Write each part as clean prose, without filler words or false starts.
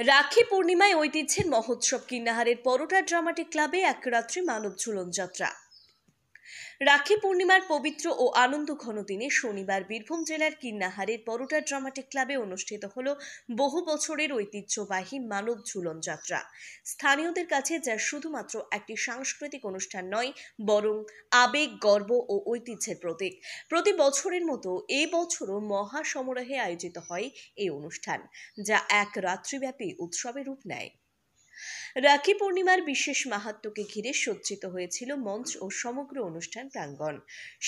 রাখি পূর্ণিমায় ঐতিহ্যের মহোৎসব কিন্নাহারের পরোটা ড্রামাটিক ক্লাবে এক রাত্রি মানব ঝুলন যাত্রা। রাখি পূর্ণিমার পবিত্র ও আনন্দঘন দিনে শনিবার বীরভূম জেলার কিন্নাহারের পরোটা ড্রামাটিক ক্লাবে অনুষ্ঠিত হল বহু বছরের ঐতিহ্যবাহী মানব ঝুলন যাত্রা। স্থানীয়দের কাছে যা শুধুমাত্র একটি সাংস্কৃতিক অনুষ্ঠান নয়, বরং আবেগ, গর্ব ও ঐতিহ্যের প্রতীক। প্রতি বছরের মতো এই বছরও মহা সমারোহে আয়োজিত হয় এই অনুষ্ঠান, যা এক রাত্রিব্যাপী উৎসবের রূপ নেয়। রাখি পূর্ণিমার বিশেষ মাহাত্ম্যকে ঘিরে সজ্জিত হয়েছিল মঞ্চ ও সমগ্র অনুষ্ঠান প্রাঙ্গণ।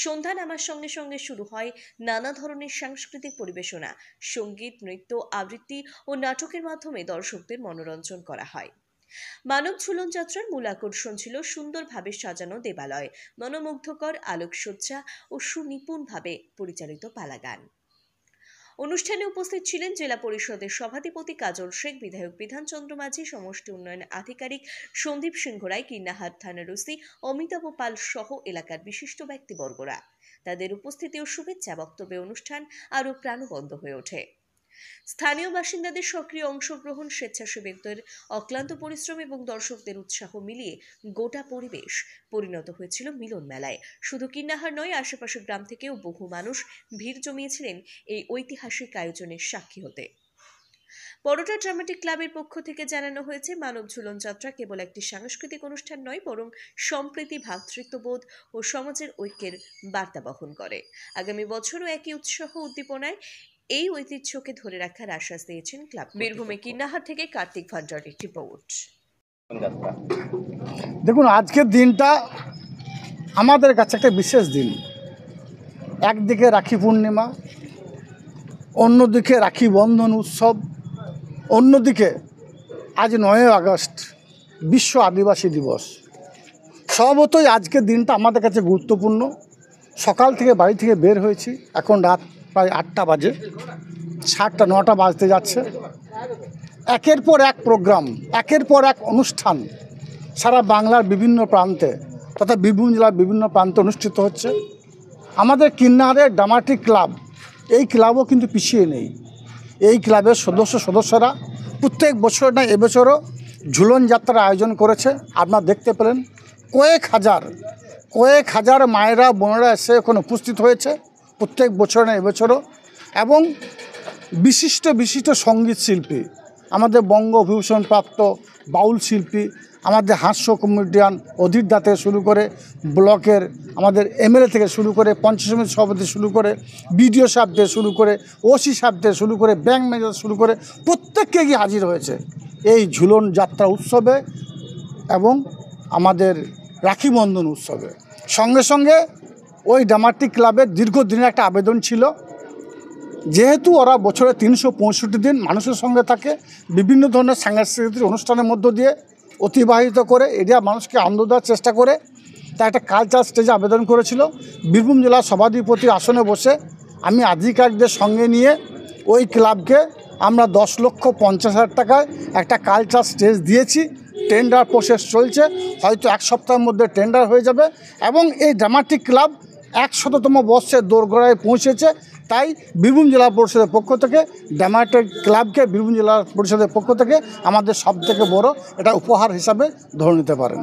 সন্ধ্যা নামার সঙ্গে সঙ্গে শুরু হয় নানা ধরনের সাংস্কৃতিক পরিবেশনা, সঙ্গীত, নৃত্য, আবৃত্তি ও নাটকের মাধ্যমে দর্শকদের মনোরঞ্জন করা হয়। মানব ঝুলন যাত্রার মূল আকর্ষণ ছিল সুন্দরভাবে সাজানো দেবালয়, মনোমুগ্ধকর আলোকসজ্জা ও সুনিপুণভাবে পরিচালিত পালাগান। অনুষ্ঠানে উপস্থিত ছিলেন জেলা পরিষদের সভাধিপতি কাজল শেখ, বিধায়ক বিধানচন্দ্র মাঝি, সমষ্টি উন্নয়ন আধিকারিক সন্দীপ সিংহ রায়, কিন্নাহার থানার ওসি অমিতাভ পাল সহ এলাকার বিশিষ্ট ব্যক্তিবর্গরা। তাদের উপস্থিতি ও শুভেচ্ছা বক্তব্যে অনুষ্ঠান আরও প্রাণবন্ত হয়ে ওঠে। স্থানীয় বাসিন্দাদের সক্রিয় অংশগ্রহণ, স্বেচ্ছাসেবকদের অক্লান্ত পরিশ্রম এবং দর্শকদের উৎসাহ মিলিয়ে গোটা পরিবেশ পরিণত হয়েছিল মিলন মেলায়। শুধু কিন্নাহার নয়, আশেপাশের গ্রাম থেকেও বহু মানুষ ভিড় জমিয়েছিলেন এই ঐতিহাসিক আয়োজনের সাক্ষী হতে। পরোটা ড্রামাটিক ক্লাবের পক্ষ থেকে জানানো হয়েছে, মানব ঝুলন যাত্রা কেবল একটি সাংস্কৃতিক অনুষ্ঠান নয়, বরং সম্প্রীতি, ভ্রাতৃত্ববোধ ও সমাজের ঐক্যের বার্তা বহন করে। আগামী বছরও একই উৎসাহ উদ্দীপনায় এই ঐতিহ্যকে ধরে রাখার আশ্বাস দিয়েছেন ক্লাব। বীরভূমে কিন্নাহার থেকে কার্তিক ভান্ডারের রিপোর্ট। দেখুন, আজকের দিনটা আমাদের কাছে একটা বিশেষ দিন। একদিকে রাখি পূর্ণিমা, অন্যদিকে রাখি বন্ধন উৎসব, অন্যদিকে আজ 9 আগস্ট বিশ্ব আদিবাসী দিবস। স্বভাবতই আজকের দিনটা আমাদের কাছে গুরুত্বপূর্ণ। সকাল থেকে বাড়ি থেকে বের হয়েছি, এখন রাত প্রায় 8টা বাজে, 7টা 9টা বাজতে যাচ্ছে। একের পর এক প্রোগ্রাম, একের পর এক অনুষ্ঠান সারা বাংলার বিভিন্ন প্রান্তে তথা বীরভূম জেলার বিভিন্ন প্রান্তে অনুষ্ঠিত হচ্ছে। আমাদের কিন্নাহারের ড্রামাটিক ক্লাব, এই ক্লাবও কিন্তু পিছিয়ে নেই। এই ক্লাবের সদস্যরা প্রত্যেক বছর না এবছরও ঝুলন যাত্রার আয়োজন করেছে। আপনারা দেখতে পেলেন কয়েক হাজার মায়েরা, বোনেরা এসে এখন উপস্থিত হয়েছে প্রত্যেক বছর না এবছরও। এবং বিশিষ্ট সঙ্গীত শিল্পী, আমাদের বঙ্গবিভূষণ প্রাপ্ত বাউল শিল্পী, আমাদের হাস্য কমেডিয়ান অধীর দা থেকে শুরু করে ব্লকের আমাদের এমএলএ থেকে শুরু করে পঞ্চায়েত সমিতি সভাপতি শুরু করে বিডিও সাহেব থেকে শুরু করে ওসি সাহেব থেকে শুরু করে ব্যাংক ম্যানেজার শুরু করে প্রত্যেককে গিয়ে হাজির হয়েছে এই ঝুলন যাত্রা উৎসবে এবং আমাদের রাখি বন্ধন উৎসবে। সঙ্গে সঙ্গে ওই ড্রামাটিক ক্লাবের দীর্ঘদিনের একটা আবেদন ছিল, যেহেতু ওরা বছরে 365 দিন মানুষের সঙ্গে থাকে, বিভিন্ন ধরনের সাংস্কৃতিক অনুষ্ঠানের মধ্য দিয়ে অতিবাহিত করে এরিয়া মানুষকে আনন্দ দেওয়ার চেষ্টা করে, তা একটা কালচার স্টেজে আবেদন করেছিল। বীরভূম জেলার সভাধিপতির আসনে বসে আমি আধিকারিকদের সঙ্গে নিয়ে ওই ক্লাবকে আমরা 10,50,000 টাকায় একটা কালচার স্টেজ দিয়েছি। টেন্ডার প্রসেস চলছে, হয়তো 1 সপ্তাহের মধ্যে টেন্ডার হয়ে যাবে এবং এই ড্রামাটিক ক্লাব 100তম বর্ষের দোরগোড়ায় পৌঁছেছে। তাই বীরভূম জেলা পরিষদের পক্ষ থেকে ড্রামাটিক ক্লাবকে বীরভূম জেলা পরিষদের পক্ষ থেকে আমাদের সবথেকে বড় এটা উপহার হিসাবে ধরে নিতে পারেন।